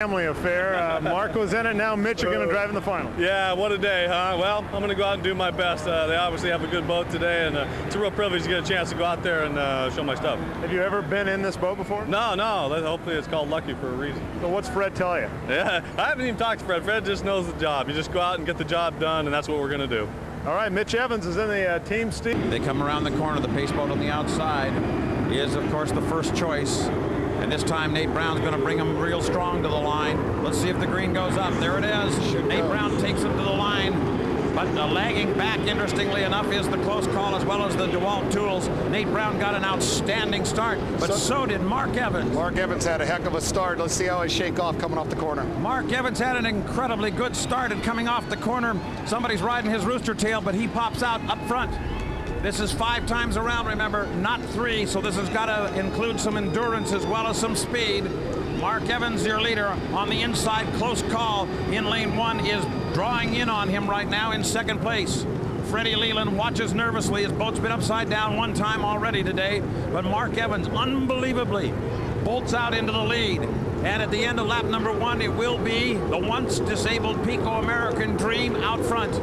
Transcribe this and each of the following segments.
Family affair. Mark was in it. Now Mitch are going to drive in the final. Yeah, what a day, huh? Well, I'm going to go out and do my best. They obviously have a good boat today, and it's a real privilege to get a chance to go out there and show my stuff. Have you ever been in this boat before? No. Hopefully it's called lucky for a reason. So what's Fred tell you? Yeah, I haven't even talked to Fred. Fred just knows the job. You just go out and get the job done, and that's what we're going to do. All right, Mitch Evans is in the team Steve. They come around the corner. The pace boat on the outside is, of course, the first choice. And this time Nate Brown's going to bring him real strong to the line. Let's see if the green goes up. There it is. Nate Brown takes him to the line. But lagging back, interestingly enough, is the close call as well as the DeWalt tools. Nate Brown got an outstanding start, but so did Mark Evans. Mark Evans had a heck of a start. Let's see how he shake off coming off the corner. Mark Evans had an incredibly good start, and coming off the corner, somebody's riding his rooster tail, but he pops out up front. This is 5 times around, remember, not 3, so this has got to include some endurance as well as some speed. Mark Evans, your leader, on the inside, close call in lane 1, is drawing in on him right now in second place. Freddie Leland watches nervously. His boat's been upside down one time already today, but Mark Evans, unbelievably, bolts out into the lead. And at the end of lap number 1, it will be the once disabled Pico American Dream out front.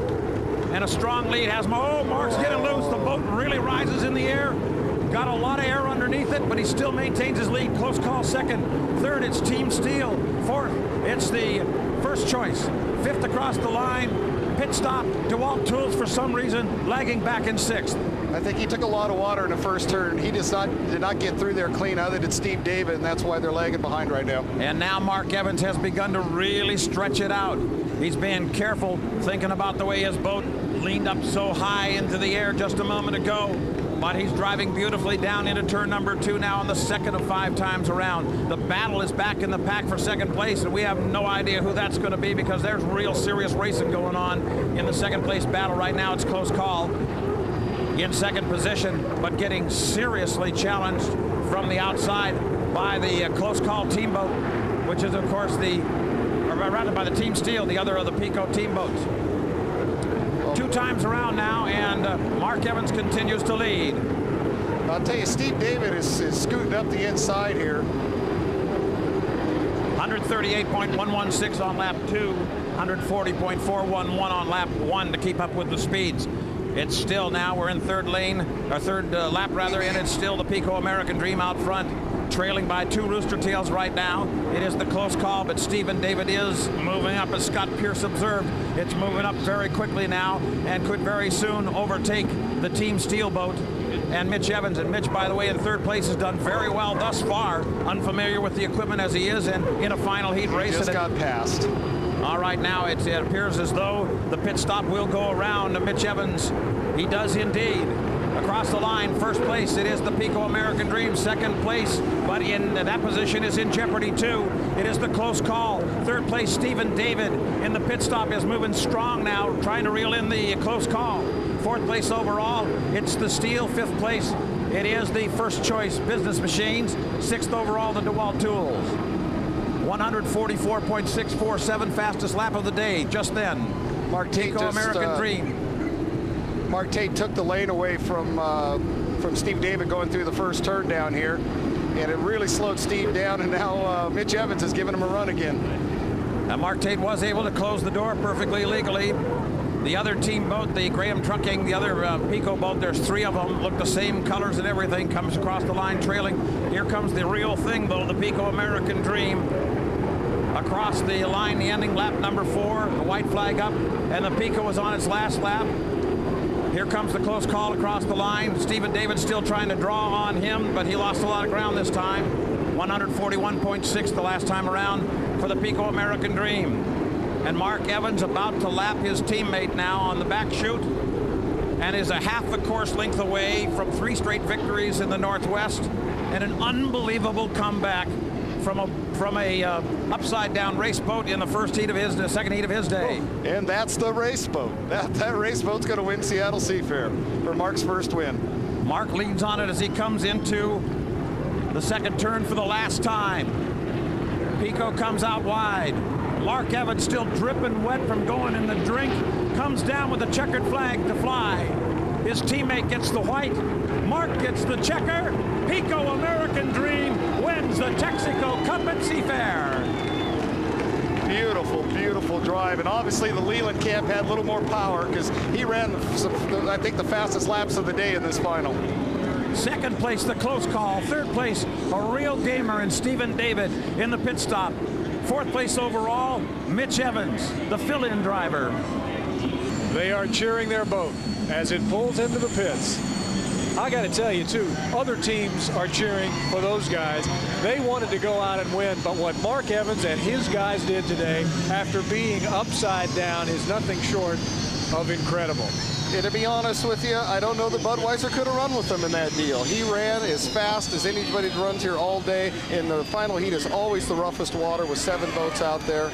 And a strong lead has Mark's getting loose. The boat really rises in the air. Got a lot of air underneath it, but he still maintains his lead. Close call second. Third, it's Team Steel. Fourth, it's the first choice. Fifth across the line. Pit stop. DeWalt Tools, for some reason, lagging back in 6th. I think he took a lot of water in the first turn. He did not get through there clean, other than Steve David, and that's why they're lagging behind right now. And now Mark Evans has begun to really stretch it out. He's being careful, thinking about the way his boat leaned up so high into the air just a moment ago. But he's driving beautifully down into turn number 2 now on the second of 5 times around. The battle is back in the pack for second place, and we have no idea who that's going to be because there's real serious racing going on in the second place battle right now. It's close call in second position, but getting seriously challenged from the outside by the close call team boat, which is, of course, or rather by the Team Steel, the other of the Pico team boats. 2 times around now, and Mark Evans continues to lead. I'll tell you, Steve David is scooting up the inside here. 138.116 on lap 2, 140.411 on lap 1 to keep up with the speeds. It's still now, we're in third lap rather, and it's still the Pico American Dream out front, trailing by 2 rooster tails right now. It is the close call, but Stephen David is moving up, as Scott Pierce observed. It's moving up very quickly now and could very soon overtake the Team Steel boat and Mitch Evans. And Mitch, by the way, in third place, has done very well thus far, unfamiliar with the equipment as he is, and in a final heat race. Just got passed. All right, now it appears as though the pit stop will go around Mitch Evans. He does indeed. Across the line, first place, it is the Pico American Dream. Second place, but in that position is in jeopardy too. It is the close call. Third place, Stephen David in the pit stop is moving strong now, trying to reel in the close call. Fourth place overall, it's the Steel. Fifth place, it is the first choice Business Machines. Sixth overall, the DeWalt Tools. 144.647, fastest lap of the day just then. Mark Tate Pico American Dream. Mark Tate took the lane away from Steve David going through the first turn down here, and it really slowed Steve down, and now Mitch Evans is giving him a run again. Now Mark Tate was able to close the door perfectly legally. The other team boat, the Graham Trucking, the other Pico boat, there's 3 of them, look the same colors and everything, comes across the line trailing. Here comes the real thing, though, the Pico American Dream. Across the line, the ending lap number 4, the white flag up, and the Pico is on its last lap. Here comes the close call across the line. Stephen David still trying to draw on him, but he lost a lot of ground this time. 141.6 the last time around for the Pico American Dream. And Mark Evans about to lap his teammate now on the back chute, and is a half a course length away from 3 straight victories in the Northwest, and an unbelievable comeback from a upside down race boat in the second heat of his day. And that's the race boat. That race boat's going to win Seattle Seafair for Mark's first win. Mark leads on it as he comes into the second turn for the last time. Pico comes out wide. Mark Evans, still dripping wet from going in the drink, comes down with a checkered flag to fly. His teammate gets the white. Mark gets the checker. Pico American Dream wins the Texaco Cup at Seafair. Beautiful, beautiful drive. And obviously the Leland camp had a little more power because he ran, I think, the fastest laps of the day in this final. Second place, the close call. Third place, a real gamer in Stephen David in the pit stop. Fourth place overall, Mitch Evans, the fill-in driver. They are cheering their boat as it pulls into the pits. I got to tell you, too, other teams are cheering for those guys. They wanted to go out and win, but what Mark Evans and his guys did today after being upside down is nothing short of incredible. And to be honest with you, I don't know that Budweiser could have run with them in that deal. He ran as fast as anybody runs here all day. In the final heat is always the roughest water with 7 boats out there.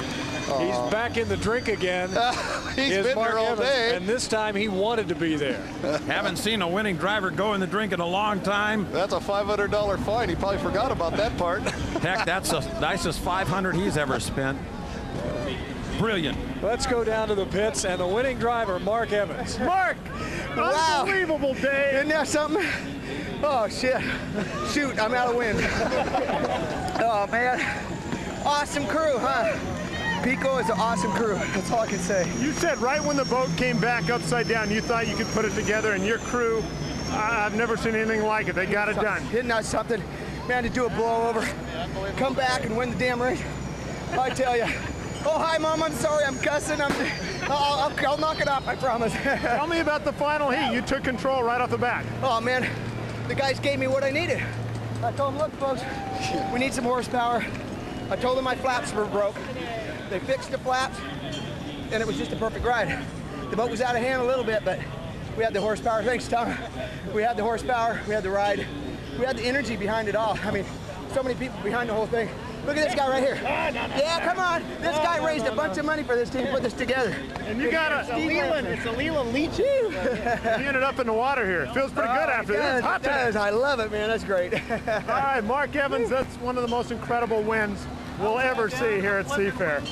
He's back in the drink again. He's been Mark there all Evans, day. and this time he wanted to be there. Haven't seen a winning driver go in the drink in a long time. That's a $500 fine. He probably forgot about that part. Heck, that's the nicest $500 he's ever spent. Brilliant. Let's go down to the pits and the winning driver, Mark Evans. Mark, Wow. unbelievable day. Isn't that something? Oh, shit. Shoot, I'm out of wind. Oh, man. Awesome crew, huh? Pico is an awesome crew. That's all I can say. You said right when the boat came back upside down, you thought you could put it together, and your crew, I've never seen anything like it. They got it done. Isn't that something? Man, to do a blowover, come back and win the damn race. I tell you. Oh, hi, Mom. I'm sorry. I'm cussing. I'll knock it off, I promise. Tell me about the final heat. You took control right off the bat. Oh, man. The guys gave me what I needed. I told them, look, folks, we need some horsepower. I told them my flaps were broke. They fixed the flaps, and it was just a perfect ride. The boat was out of hand a little bit, but we had the horsepower. Thanks, Tom. We had the horsepower, we had the ride, we had the energy behind it all. I mean, so many people behind the whole thing. Look at this guy right here. Yeah, come on. This guy raised a bunch of money for this team to put this together. And you got It's a Leland Leach. You ended up in the water here. Feels pretty good after this. It's hot It today. does. I love it, man. That's great. All right, Mark Evans, that's one of the most incredible wins we'll ever see here at Seafair.